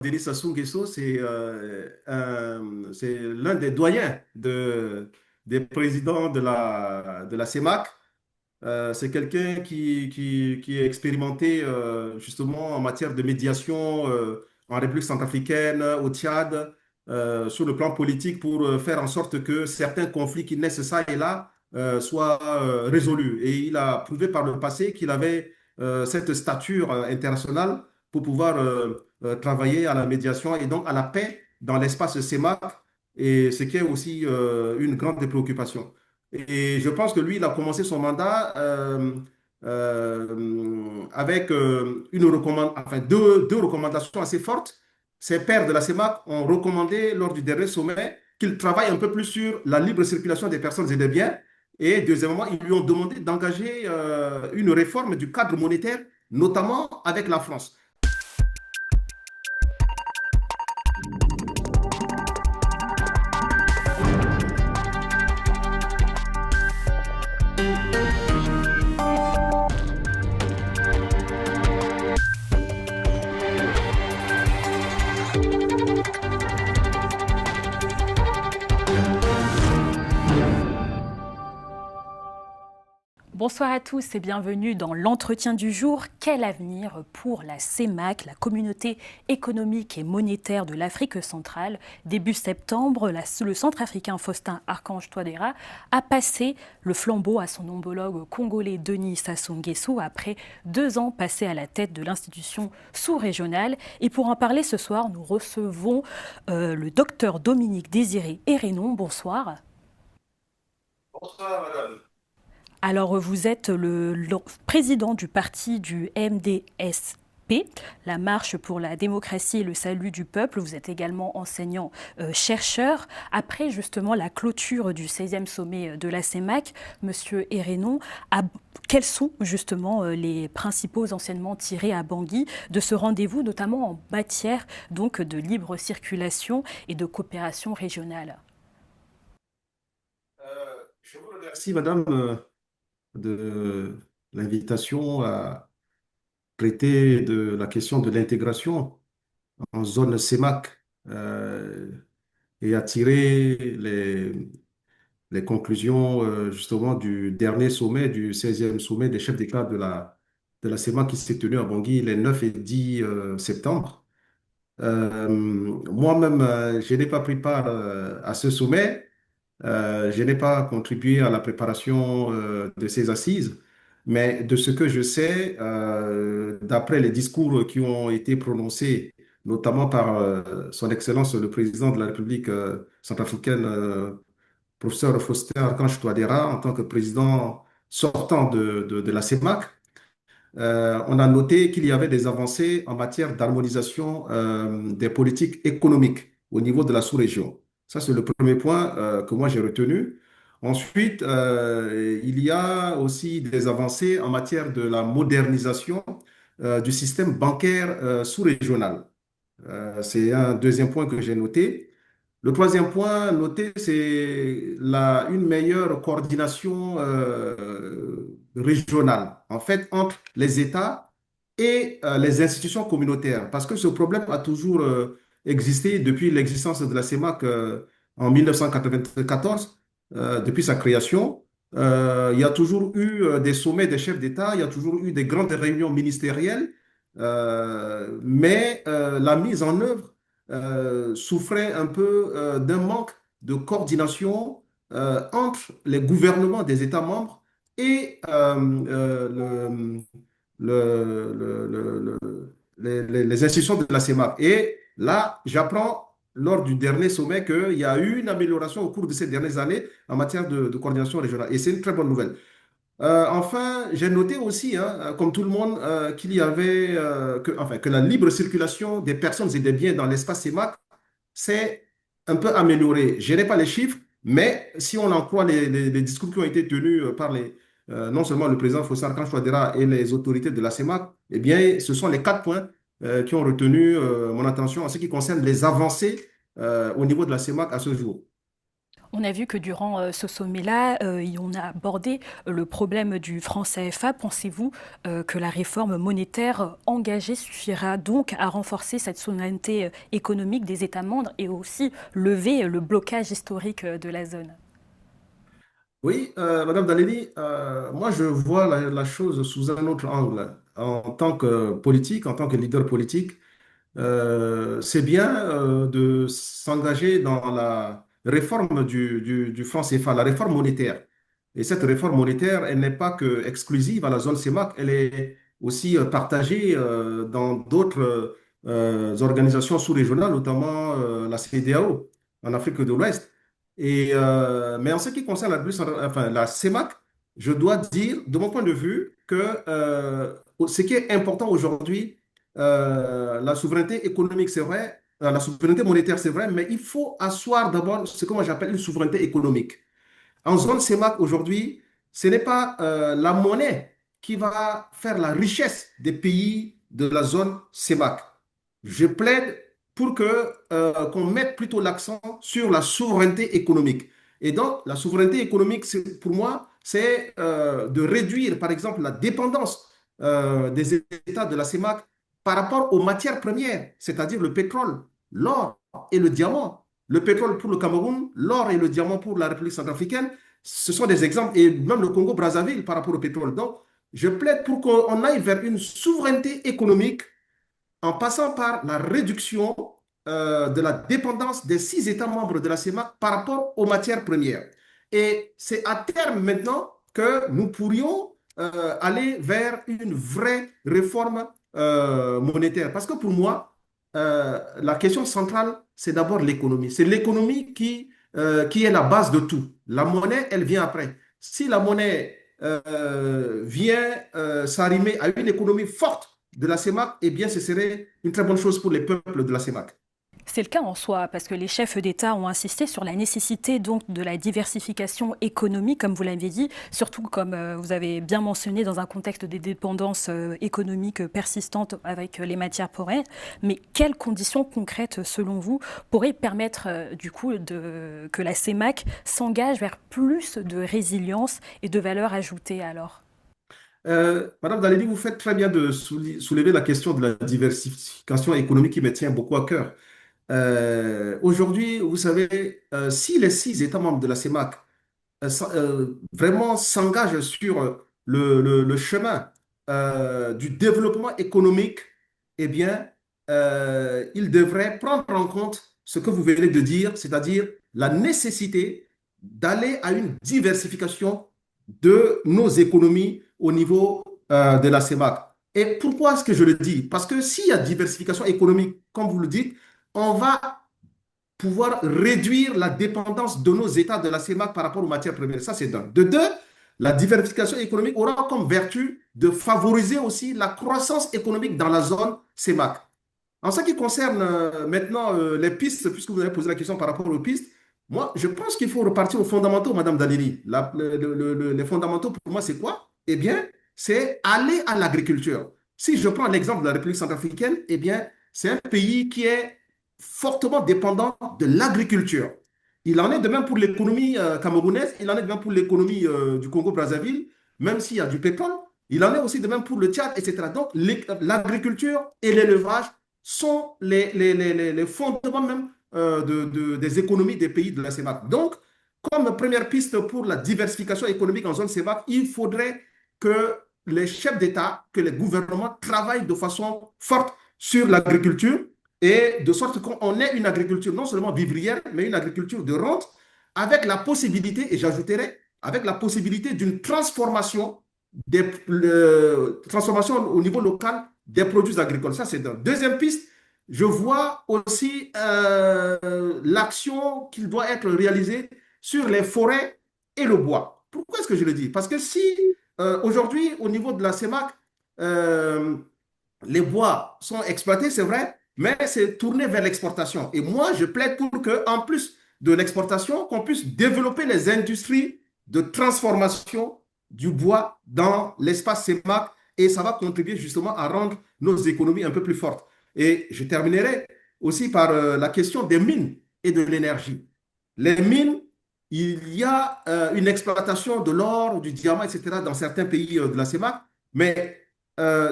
Denis Sassou Nguesso, c'est l'un des doyens des présidents de la CEMAC. C'est quelqu'un qui est expérimenté justement en matière de médiation en République centrafricaine, au Tchad, sur le plan politique pour faire en sorte que certains conflits qui naissent ça et là soient résolus. Et il a prouvé par le passé qu'il avait cette stature internationale pour pouvoir travailler à la médiation et donc à la paix dans l'espace CEMAC, et ce qui est aussi une grande préoccupation. Et je pense que lui, il a commencé son mandat avec enfin, deux recommandations assez fortes. Ses pairs de la CEMAC ont recommandé lors du dernier sommet qu'il travaille un peu plus sur la libre circulation des personnes et des biens. Et deuxièmement, ils lui ont demandé d'engager une réforme du cadre monétaire, notamment avec la France. Bonsoir à tous et bienvenue dans l'entretien du jour. Quel avenir pour la CEMAC, la communauté économique et monétaire de l'Afrique centrale? Début septembre, le centrafricain Faustin Archange Touadéra a passé le flambeau à son homologue congolais Denis Sassou Nguesso après 2 ans passés à la tête de l'institution sous-régionale. Et pour en parler ce soir, nous recevons le docteur Dominique Désiré Hérénon. Bonsoir. Bonsoir, madame. Alors, vous êtes le président du parti du MDSP, la Marche pour la démocratie et le salut du peuple. Vous êtes également enseignant-chercheur. Après justement la clôture du 16e sommet de la CEMAC, Monsieur Hérénon, quels sont justement les principaux enseignements tirés à Bangui de ce rendez-vous, notamment en matière donc de libre circulation et de coopération régionale? Je vous remercie, madame, de l'invitation à traiter de la question de l'intégration en zone CEMAC et à tirer les conclusions justement du dernier sommet, du 16e sommet des chefs d'État de la CEMAC qui s'est tenu à Bangui les 9 et 10 septembre. Moi-même, je n'ai pas pris part à ce sommet. Je n'ai pas contribué à la préparation de ces assises, mais de ce que je sais, d'après les discours qui ont été prononcés, notamment par Son Excellence le Président de la République centrafricaine, professeur Faustin Archange Touadéra, en tant que président sortant de la CEMAC, on a noté qu'il y avait des avancées en matière d'harmonisation des politiques économiques au niveau de la sous-région. Ça, c'est le premier point que moi j'ai retenu. Ensuite, il y a aussi des avancées en matière de la modernisation du système bancaire sous-régional. C'est un deuxième point que j'ai noté. Le troisième point noté, c'est une meilleure coordination régionale, en fait, entre les États et les institutions communautaires. Parce que ce problème a toujours existé depuis l'existence de la CEMAC en 1994, depuis sa création. Il y a toujours eu des sommets des chefs d'État, il y a toujours eu des grandes réunions ministérielles, mais la mise en œuvre souffrait un peu d'un manque de coordination entre les gouvernements des États membres et les institutions de la CEMAC. Et là, j'apprends lors du dernier sommet qu'il y a eu une amélioration au cours de ces dernières années en matière de coordination régionale. Et c'est une très bonne nouvelle. Enfin, j'ai noté aussi, hein, comme tout le monde, qu'il y avait enfin, que la libre circulation des personnes et des biens dans l'espace CEMAC s'est un peu améliorée. Je n'ai pas les chiffres, mais si on en croit les discours qui ont été tenus par non seulement le président Fossard Archange Touadéra et les autorités de la CEMAC, eh bien, ce sont les 4 points qui ont retenu mon attention en ce qui concerne les avancées au niveau de la CEMAC à ce jour. On a vu que durant ce sommet-là, on a abordé le problème du franc CFA. Pensez-vous que la réforme monétaire engagée suffira donc à renforcer cette souveraineté économique des États membres et aussi lever le blocage historique de la zone? Oui, Madame Danelli, moi je vois la chose sous un autre angle. En tant que politique, en tant que leader politique, c'est bien de s'engager dans la réforme du franc CFA, la réforme monétaire. Et cette réforme monétaire, elle n'est pas que exclusive à la zone CEMAC, elle est aussi partagée dans d'autres organisations sous-régionales, notamment la CEDEAO en Afrique de l'Ouest. Mais en ce qui concerne enfin, la CEMAC, je dois dire, de mon point de vue, que ce qui est important aujourd'hui, la souveraineté économique, c'est vrai, la souveraineté monétaire, c'est vrai, mais il faut asseoir d'abord ce que moi j'appelle une souveraineté économique. En zone CEMAC aujourd'hui, ce n'est pas la monnaie qui va faire la richesse des pays de la zone CEMAC. Je plaide pour que qu'on mette plutôt l'accent sur la souveraineté économique. Et donc, la souveraineté économique, pour moi, c'est de réduire, par exemple, la dépendance des États de la CEMAC par rapport aux matières premières, c'est-à-dire le pétrole, l'or et le diamant. Le pétrole pour le Cameroun, l'or et le diamant pour la République centrafricaine, ce sont des exemples, et même le Congo-Brazzaville par rapport au pétrole. Donc, je plaide pour qu'on aille vers une souveraineté économique en passant par la réduction de la dépendance des 6 États membres de la CEMAC par rapport aux matières premières. Et c'est à terme maintenant que nous pourrions aller vers une vraie réforme monétaire. Parce que pour moi, la question centrale, c'est d'abord l'économie. C'est l'économie qui est la base de tout. La monnaie, elle vient après. Si la monnaie vient s'arrimer à une économie forte de la CEMAC, eh bien, ce serait une très bonne chose pour les peuples de la CEMAC. C'est le cas en soi, parce que les chefs d'État ont insisté sur la nécessité donc de la diversification économique, comme vous l'avez dit, surtout comme vous avez bien mentionné dans un contexte des dépendances économiques persistantes avec les matières premières. Mais quelles conditions concrètes, selon vous, pourraient permettre du coup que la CEMAC s'engage vers plus de résilience et de valeur ajoutée alors? Madame Dalédy, vous faites très bien de soulever la question de la diversification économique qui me tient beaucoup à cœur. Aujourd'hui, vous savez, si les 6 États membres de la CEMAC vraiment s'engagent sur le chemin du développement économique, eh bien, ils devraient prendre en compte ce que vous venez de dire, c'est-à-dire la nécessité d'aller à une diversification de nos économies au niveau de la CEMAC. Et pourquoi est-ce que je le dis? Parce que s'il y a diversification économique, comme vous le dites, on va pouvoir réduire la dépendance de nos États de la CEMAC par rapport aux matières premières. Ça, c'est d'un. De deux, la diversification économique aura comme vertu de favoriser aussi la croissance économique dans la zone CEMAC. En ce qui concerne maintenant les pistes, puisque vous avez posé la question par rapport aux pistes, moi, je pense qu'il faut repartir aux fondamentaux, Madame Dalili. Les fondamentaux, pour moi, c'est quoi? Eh bien, c'est aller à l'agriculture. Si je prends l'exemple de la République centrafricaine, eh bien, c'est un pays qui est fortement dépendant de l'agriculture. Il en est de même pour l'économie camerounaise, il en est de même pour l'économie du Congo-Brazzaville, même s'il y a du pétrole, il en est aussi de même pour le Tchad, etc. Donc, l'agriculture et l'élevage sont les fondements même des économies des pays de la CEMAC. Donc, comme première piste pour la diversification économique en zone CEMAC, il faudrait que les chefs d'État, que les gouvernements travaillent de façon forte sur l'agriculture et de sorte qu'on ait une agriculture non seulement vivrière, mais une agriculture de rente avec la possibilité, et j'ajouterai, avec la possibilité d'une transformation au niveau local des produits agricoles. Ça, c'est une deuxième piste. Je vois aussi l'action qui doit être réalisée sur les forêts et le bois. Pourquoi est-ce que je le dis? Parce que si aujourd'hui, au niveau de la CEMAC, euh, les bois sont exploités, c'est vrai, mais c'est tourné vers l'exportation. Et moi, je plaide pour que, en plus de l'exportation, qu'on puisse développer les industries de transformation du bois dans l'espace CEMAC et ça va contribuer justement à rendre nos économies un peu plus fortes. Et je terminerai aussi par la question des mines et de l'énergie. Les mines il y a une exploitation de l'or, du diamant, etc. dans certains pays de la CEMAC, mais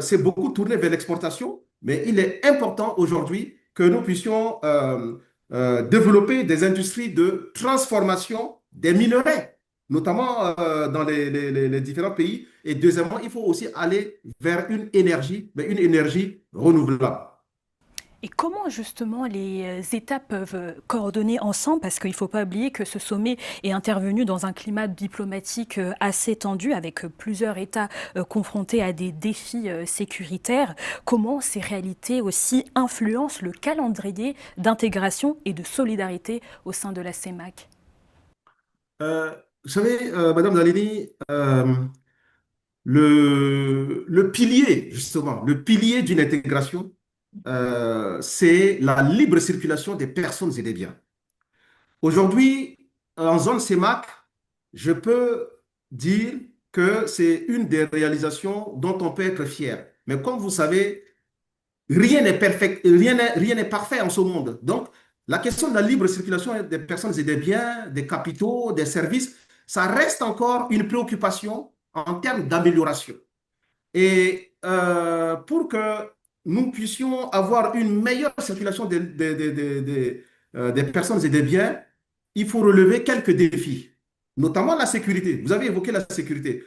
c'est beaucoup tourné vers l'exportation. Mais il est important aujourd'hui que nous puissions développer des industries de transformation des minerais, notamment dans les différents pays. Et deuxièmement, il faut aussi aller vers une énergie, mais une énergie renouvelable. Et comment justement les États peuvent coordonner ensemble? Parce qu'il ne faut pas oublier que ce sommet est intervenu dans un climat diplomatique assez tendu, avec plusieurs États confrontés à des défis sécuritaires. Comment ces réalités aussi influencent le calendrier d'intégration et de solidarité au sein de la CEMAC? Euh, vous savez, Madame Dalini, le pilier, justement, le pilier d'une intégration, c'est la libre circulation des personnes et des biens. Aujourd'hui, en zone CEMAC, je peux dire que c'est une des réalisations dont on peut être fier. Mais comme vous savez, rien n'est perfect, rien n'est parfait en ce monde. Donc, la question de la libre circulation des personnes et des biens, des capitaux, des services, ça reste encore une préoccupation en termes d'amélioration. Et pour que nous puissions avoir une meilleure circulation des personnes et des biens, il faut relever quelques défis, notamment la sécurité. Vous avez évoqué la sécurité.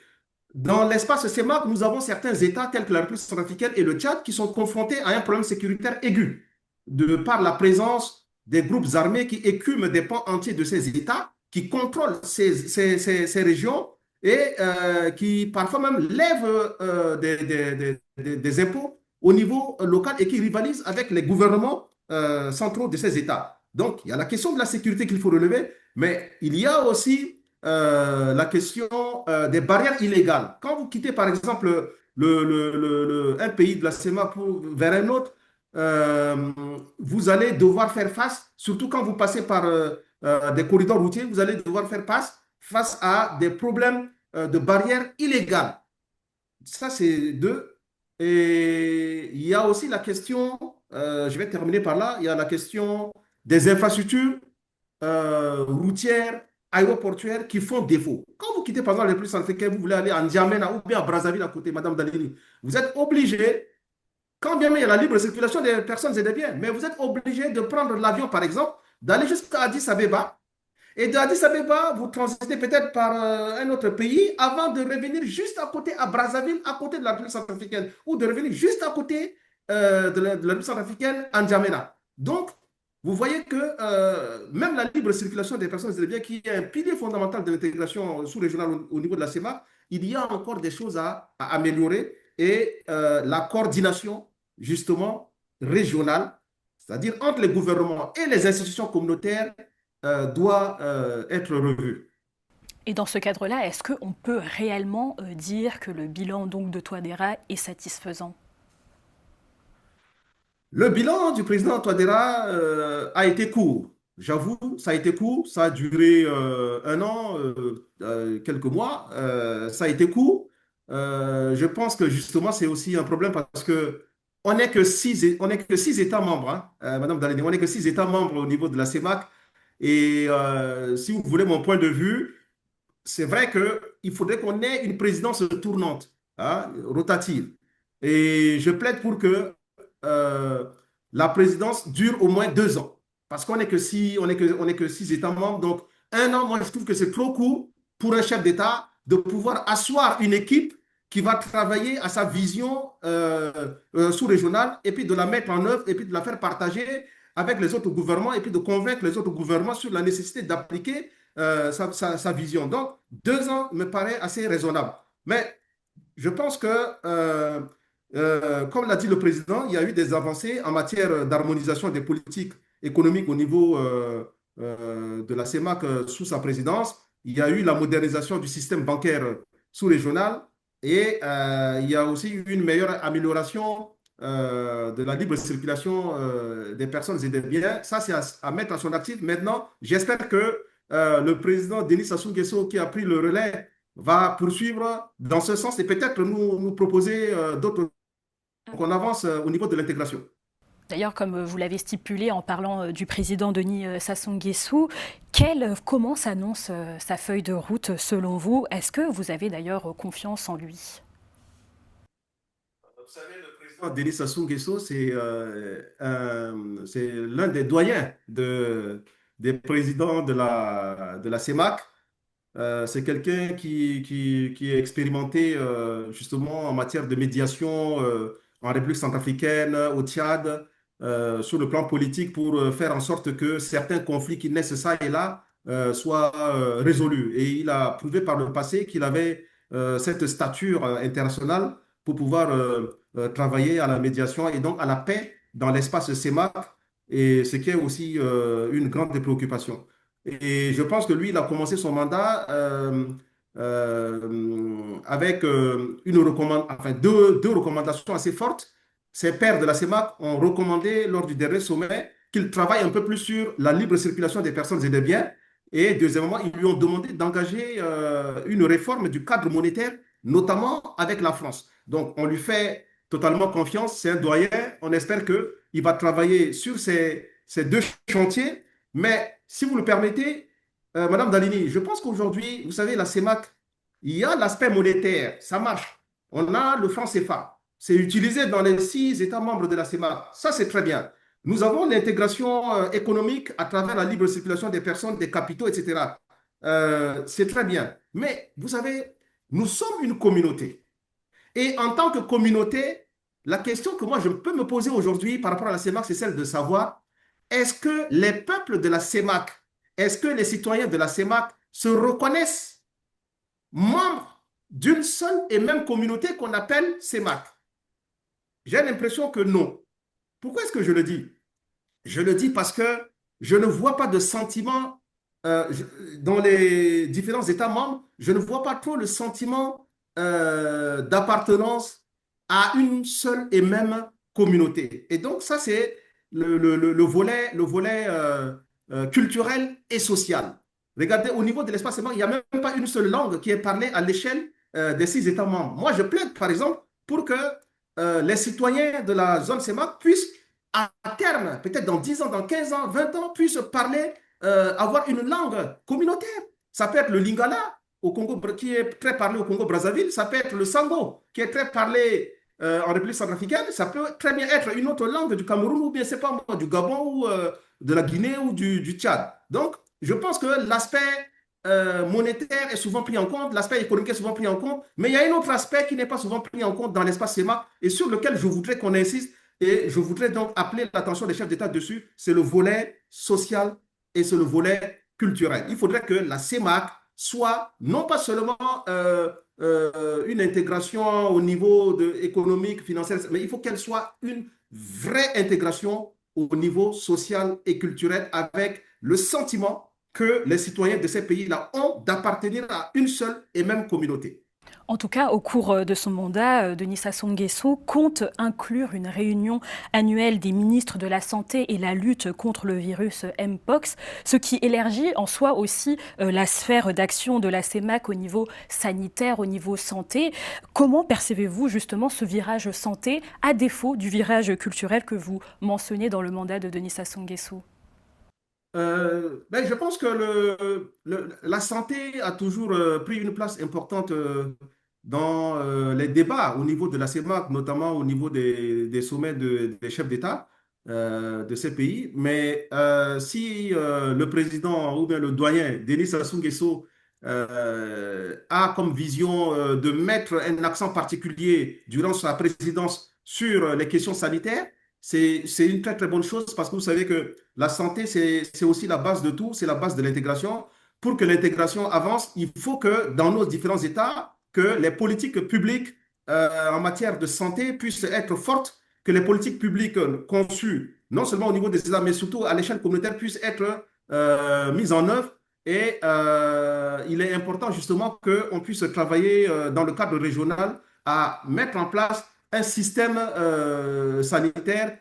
Dans l'espace CEMAC, nous avons certains États tels que la République centrafricaine et le Tchad qui sont confrontés à un problème sécuritaire aigu de par la présence des groupes armés qui écument des pans entiers de ces États, qui contrôlent ces régions et qui parfois même lèvent des impôts au niveau local et qui rivalisent avec les gouvernements centraux de ces États. Donc, il y a la question de la sécurité qu'il faut relever, mais il y a aussi la question des barrières illégales. Quand vous quittez, par exemple, un pays de la CEMA vers un autre, euh, vous allez devoir faire face, surtout quand vous passez par des corridors routiers, vous allez devoir faire face à des problèmes de barrières illégales. Ça, c'est deux. Et il y a aussi la question, je vais terminer par là, il y a la question des infrastructures routières, aéroportuaires qui font défaut. Quand vous quittez par exemple les plus centrafricains, vous voulez aller en N'Djamena ou bien à Brazzaville à côté, Madame Dalini, vous êtes obligé, quand bien même il y a la libre circulation des personnes et des biens, mais vous êtes obligé de prendre l'avion par exemple, d'aller jusqu'à Addis Abeba. Et de Addis Abeba, vous transitez peut-être par un autre pays avant de revenir juste à côté à Brazzaville, à côté de la République centrafricaine, ou de revenir juste à côté de la République centrafricaine, en N'Djamena. Donc, vous voyez que même la libre circulation des personnes et des biens, qui est un pilier fondamental de l'intégration sous-régionale au niveau de la CEMA, il y a encore des choses à améliorer et la coordination, justement, régionale, c'est-à-dire entre les gouvernements et les institutions communautaires, doit être revue. Et dans ce cadre-là, est-ce qu'on peut réellement dire que le bilan donc de Touadéra est satisfaisant? Le bilan du président Touadéra a été court. J'avoue, ça a été court. Ça a duré un an, quelques mois. Ça a été court. Je pense que justement, c'est aussi un problème parce que on n'est que six États membres, hein, Madame Daleni, on n'est que six États membres au niveau de la CEMAC. Et si vous voulez mon point de vue, c'est vrai qu'il faudrait qu'on ait une présidence tournante, hein, rotative. Et je plaide pour que euh, la présidence dure au moins 2 ans. Parce qu'on n'est que six, on est que six États membres. Donc, un an, moi, je trouve que c'est trop court pour un chef d'État de pouvoir asseoir une équipe qui va travailler à sa vision sous-régionale et puis de la mettre en œuvre et puis de la faire partager avec les autres gouvernements et puis de convaincre les autres gouvernements sur la nécessité d'appliquer sa vision. Donc, 2 ans me paraît assez raisonnable. Mais je pense que, comme l'a dit le président, il y a eu des avancées en matière d'harmonisation des politiques économiques au niveau de la CEMAC sous sa présidence. Il y a eu la modernisation du système bancaire sous-régional et il y a aussi eu une meilleure amélioration de la libre circulation des personnes et des biens. Ça, c'est à mettre à son actif. Maintenant, j'espère que le président Denis Sassou Nguesso, qui a pris le relais, va poursuivre dans ce sens et peut-être nous proposer d'autres qu'on avance au niveau de l'intégration. D'ailleurs, comme vous l'avez stipulé en parlant du président Denis Sassou Nguesso, comment s'annonce sa feuille de route selon vous? Est-ce que vous avez d'ailleurs confiance en lui? Vous savez, le président Denis Sassou Nguesso, c'est l'un des doyens des présidents de la CEMAC. C'est quelqu'un qui est expérimenté justement en matière de médiation en République centrafricaine, au Tchad, sur le plan politique pour faire en sorte que certains conflits qui naissent ça et là soient résolus. Et il a prouvé par le passé qu'il avait cette stature internationale pour pouvoir travailler à la médiation et donc à la paix dans l'espace CEMAC, et ce qui est aussi une grande des préoccupations. Et je pense que lui, il a commencé son mandat avec enfin, deux recommandations assez fortes. Ses pairs de la CEMAC ont recommandé lors du dernier sommet qu'il travaille un peu plus sur la libre circulation des personnes et des biens. Et deuxièmement, ils lui ont demandé d'engager une réforme du cadre monétaire, notamment avec la France. Donc, on lui fait totalement confiance. C'est un doyen. On espère qu'il va travailler sur ces deux chantiers. Mais si vous le permettez, Madame Dalini, je pense qu'aujourd'hui, vous savez, la CEMAC, il y a l'aspect monétaire, ça marche. On a le franc CFA. C'est utilisé dans les 6 États membres de la CEMAC. Ça, c'est très bien. Nous avons l'intégration économique à travers la libre circulation des personnes, des capitaux, etc. C'est très bien. Mais vous savez, nous sommes une communauté. Et en tant que communauté, la question que moi je peux me poser aujourd'hui par rapport à la CEMAC, c'est celle de savoir, est-ce que les peuples de la CEMAC, est-ce que les citoyens de la CEMAC se reconnaissent membres d'une seule et même communauté qu'on appelle CEMAC? J'ai l'impression que non. Pourquoi est-ce que je le dis? Je le dis parce que je ne vois pas de sentiment dans les différents États membres, je ne vois pas trop le sentiment d'appartenance à une seule et même communauté. Et donc ça, c'est le volet culturel et social. Regardez, au niveau de l'espace, il n'y a même pas une seule langue qui est parlée à l'échelle des 6 États membres. Moi, je plaide, par exemple, pour que les citoyens de la zone CEMAC puissent à terme, peut-être dans 10 ans, dans 15 ans, 20 ans, puissent parler, avoir une langue communautaire. Ça peut être le Lingala au Congo, qui est très parlé au Congo-Brazzaville. Ça peut être le Sango, qui est très parlé en République centrafricaine. Ça peut très bien être une autre langue du Cameroun ou bien, c'est pas moi, du Gabon ou de la Guinée ou du Tchad. Donc, je pense que l'aspect monétaire est souvent pris en compte, l'aspect économique est souvent pris en compte, mais il y a un autre aspect qui n'est pas souvent pris en compte dans l'espace CEMA et sur lequel je voudrais qu'on insiste. Et je voudrais donc appeler l'attention des chefs d'État dessus, c'est le volet social et c'est le volet culturel. Il faudrait que la CEMAC soit non pas seulement une intégration au niveau économique, financier, mais il faut qu'elle soit une vraie intégration au niveau social et culturel avec le sentiment que les citoyens de ces pays-là ont d'appartenir à une seule et même communauté. En tout cas, au cours de son mandat, Denis Sassou Nguesso compte inclure une réunion annuelle des ministres de la Santé et la lutte contre le virus Mpox, ce qui élargit en soi aussi la sphère d'action de la CEMAC au niveau sanitaire, au niveau santé. Comment percevez-vous justement ce virage santé à défaut du virage culturel que vous mentionnez dans le mandat de Denis Sassou Nguesso? Ben, je pense que la santé a toujours pris une place importante dans les débats au niveau de la CEMAC, notamment au niveau des sommets des chefs d'État de ces pays. Mais si le président ou bien le doyen Denis Sassou Nguesso a comme vision de mettre un accent particulier durant sa présidence sur les questions sanitaires, c'est une très très bonne chose parce que vous savez que la santé, c'est aussi la base de tout, c'est la base de l'intégration. Pour que l'intégration avance, il faut que dans nos différents États, que les politiques publiques en matière de santé puissent être fortes, que les politiques publiques conçues, non seulement au niveau des États, mais surtout à l'échelle communautaire, puissent être mises en œuvre. Et il est important justement qu'on puisse travailler dans le cadre régional à mettre en place un système sanitaire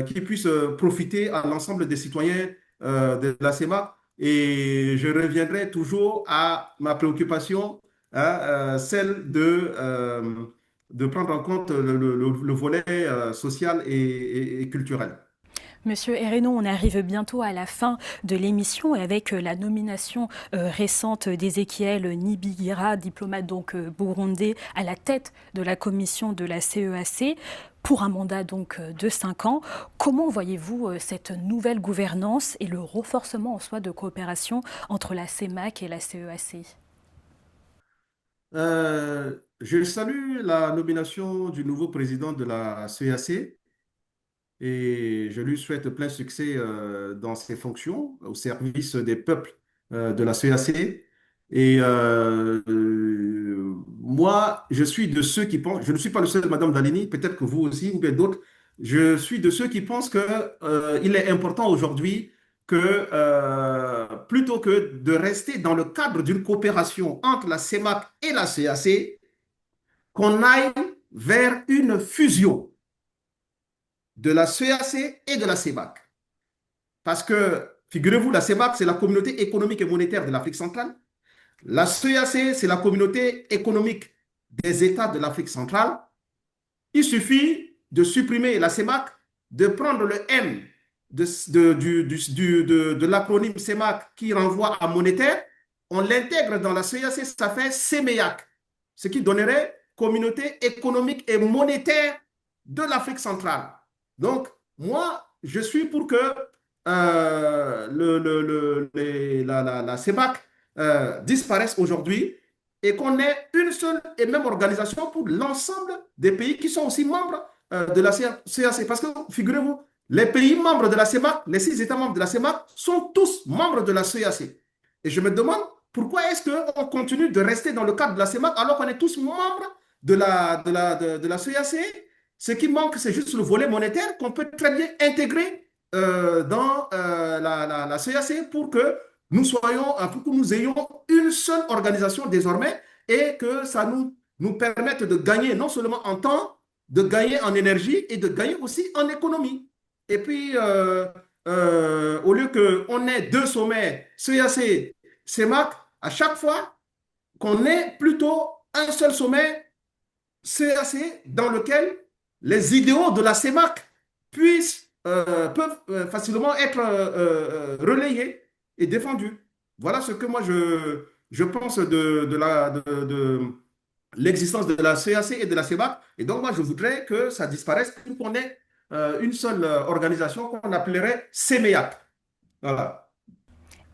qui puisse profiter à l'ensemble des citoyens de la CEMA. Et je reviendrai toujours à ma préoccupation, hein, celle de prendre en compte le volet social et culturel. Monsieur Hereno, on arrive bientôt à la fin de l'émission et avec la nomination récente d'Ezekiel Nibigira, diplomate donc burundais, à la tête de la commission de la CEAC pour un mandat donc de 5 ans. Comment voyez-vous cette nouvelle gouvernance et le renforcement en soi de coopération entre la CEMAC et la CEAC? Je salue la nomination du nouveau président de la CEAC et je lui souhaite plein succès dans ses fonctions au service des peuples de la CEAC. Et moi, je suis de ceux qui pensent, je ne suis pas le seul, Madame Dalini, peut-être que vous aussi ou bien d'autres, je suis de ceux qui pensent que, il est important aujourd'hui que plutôt que de rester dans le cadre d'une coopération entre la CEMAC et la CEAC, qu'on aille vers une fusion de la CEAC et de la CEMAC. Parce que, figurez-vous, la CEMAC, c'est la communauté économique et monétaire de l'Afrique centrale. La CEAC, c'est la communauté économique des États de l'Afrique centrale. Il suffit de supprimer la CEMAC, de prendre le M de l'acronyme CEMAC qui renvoie à monétaire, on l'intègre dans la CEAC, ça fait CEMEAC, ce qui donnerait Communauté économique et monétaire de l'Afrique centrale. Donc, moi, je suis pour que la CEMAC disparaisse aujourd'hui et qu'on ait une seule et même organisation pour l'ensemble des pays qui sont aussi membres de la CAC. Parce que, figurez-vous, les pays membres de la CEMAC, les 6 États membres de la CEMAC, sont tous membres de la CAC. Et je me demande pourquoi est-ce qu'on continue de rester dans le cadre de la CEMAC alors qu'on est tous membres de la CAC. Ce qui manque, c'est juste le volet monétaire qu'on peut très bien intégrer dans la CAC pour que pour que nous ayons une seule organisation désormais et que ça nous permette de gagner non seulement en temps, de gagner en énergie et de gagner aussi en économie. Et puis, au lieu qu'on ait 2 sommets CAC, CEMAC, à chaque fois qu'on ait plutôt un seul sommet CAC dans lequel les idéaux de la CEMAC peuvent facilement être relayés et défendus. Voilà ce que moi je pense de l'existence de la CAC et de la CEMAC. Et donc moi je voudrais que ça disparaisse pour qu'on ait une seule organisation qu'on appellerait CEMEAC. Voilà.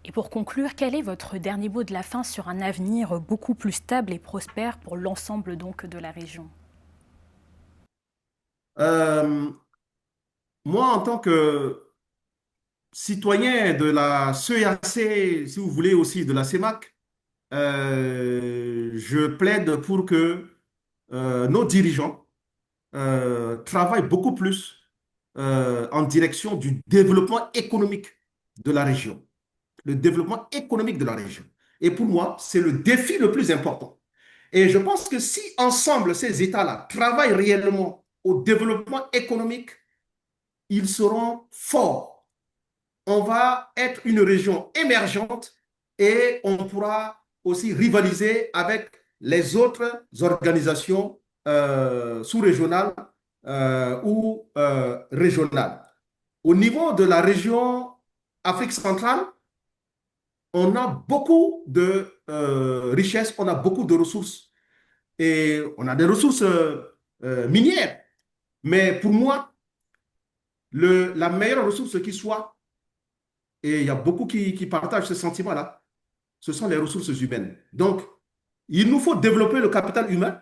Et pour conclure, quel est votre dernier mot de la fin sur un avenir beaucoup plus stable et prospère pour l'ensemble donc de la région? Euh, Moi, en tant que citoyen de la CEAC, si vous voulez aussi de la CEMAC, je plaide pour que nos dirigeants travaillent beaucoup plus en direction du développement économique de la région. Le développement économique de la région. Et pour moi, c'est le défi le plus important. Et je pense que si ensemble ces États-là travaillent réellement au développement économique, ils seront forts. On va être une région émergente et on pourra aussi rivaliser avec les autres organisations sous-régionales ou régionales. Au niveau de la région Afrique centrale, on a beaucoup de richesses, on a beaucoup de ressources et on a des ressources minières. Mais pour moi, la meilleure ressource qui soit, et il y a beaucoup qui partagent ce sentiment-là, ce sont les ressources humaines. Donc, il nous faut développer le capital humain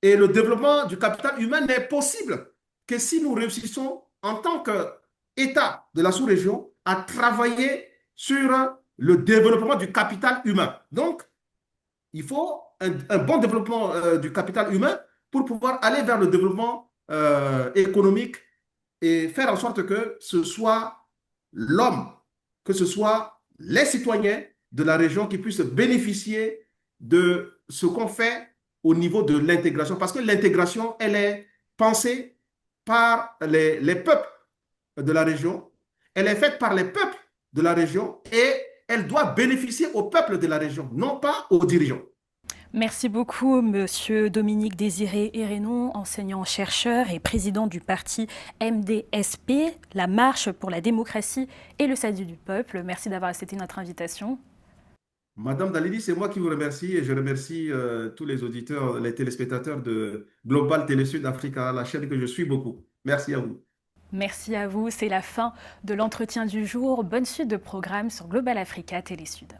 et le développement du capital humain n'est possible que si nous réussissons en tant qu'État de la sous-région à travailler sur le développement du capital humain. Donc, il faut un bon développement du capital humain pour pouvoir aller vers le développement économique et faire en sorte que ce soit l'homme, que ce soit les citoyens de la région qui puissent bénéficier de ce qu'on fait au niveau de l'intégration. Parce que l'intégration, elle est pensée par les peuples de la région, elle est faite par les peuples de la région et elle doit bénéficier aux peuples de la région, non pas aux dirigeants. Merci beaucoup, Monsieur Dominique Désiré Hérénon, enseignant-chercheur et président du parti MDSP, la Marche pour la démocratie et le salut du peuple. Merci d'avoir accepté notre invitation. Madame Dalili, c'est moi qui vous remercie et je remercie tous les auditeurs, les téléspectateurs de Global Télé Sud Africa, la chaîne que je suis beaucoup. Merci à vous. Merci à vous. C'est la fin de l'entretien du jour. Bonne suite de programme sur Global Africa Télé Sud.